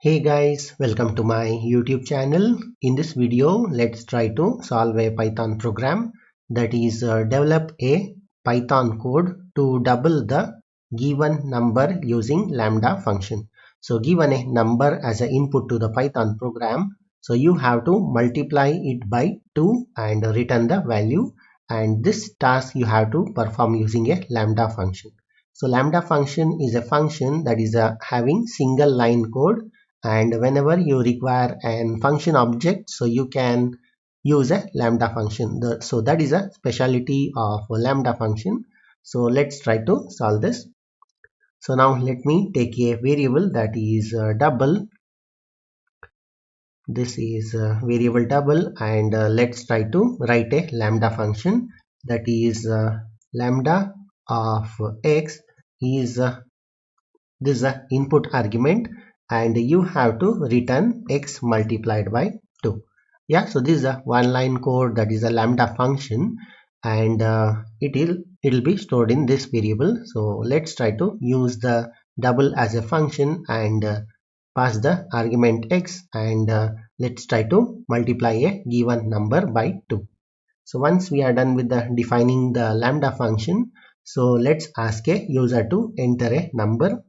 Hey guys, welcome to my YouTube channel. In this video, let's try to solve a Python program that is develop a Python code to double the given number using Lambda function. So given a number as an input to the Python program, so you have to multiply it by 2 and return the value, and this task you have to perform using a Lambda function. So Lambda function is a function that is having single line code, and whenever you require an function object, so you can use a lambda function. So that is a specialty of a lambda function. So let's try to solve this. So now let me take a variable that is double. This is variable double, and let's try to write a lambda function that is lambda of x is this is a input argument, and you have to return x multiplied by 2. Yeah, so this is a one line code that is a lambda function, and it'll be stored in this variable. So let's try to use the double as a function and pass the argument x, and let's try to multiply a given number by 2. So once we are done with the defining the lambda function, so let's ask a user to enter a number.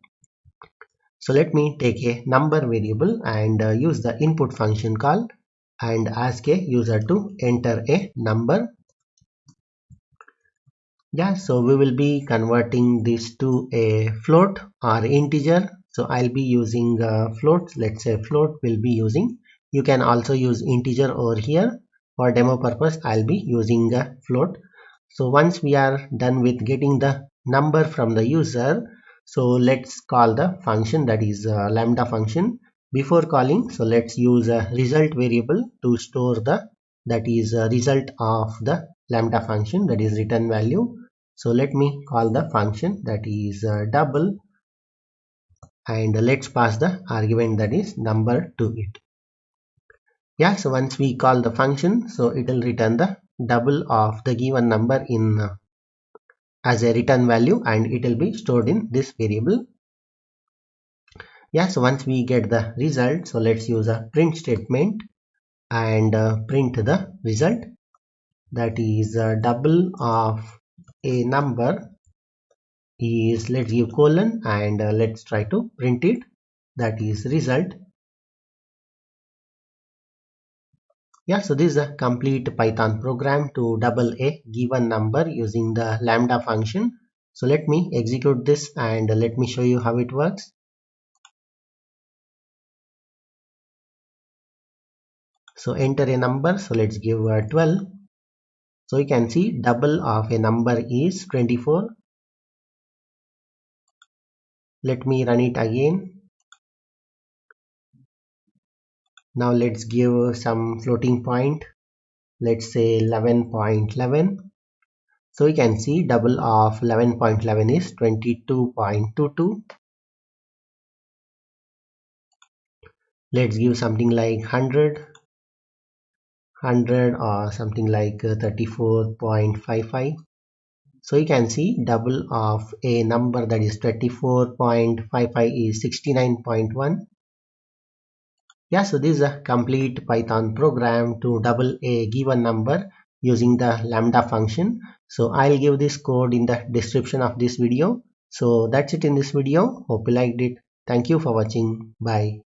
So let me take a number variable and use the input function call and ask a user to enter a number. Yeah, so we will be converting this to a float or integer. So I'll be using float. Let's say float will be using. You can also use integer over here. For demo purpose, I'll be using a float. So once we are done with getting the number from the user, so let's call the function that is lambda function. Before calling, so let's use a result variable to store the that is a result of the lambda function, that is return value. So let me call the function that is double, and let's pass the argument that is number to it. Yeah, so once we call the function, so it will return the double of the given number in as a return value, and it will be stored in this variable. Yeah, so once we get the result, so let's use a print statement and print the result, that is double of a number is, let's give colon, and let's try to print it, that is result. Yeah, so this is a complete Python program to double a given number using the lambda function. So let me execute this and let me show you how it works. So enter a number, so let's give 12. So you can see double of a number is 24. Let me run it again. Now let's give some floating point, let's say 11.11. So you can see double of 11.11 is 22.22. Let's give something like 100 or something like 34.55. So you can see double of a number that is 34.55 is 69.1. Yeah, so this is a complete Python program to double a given number using the lambda function. So I'll give this code in the description of this video. So that's it in this video. Hope you liked it. Thank you for watching. Bye.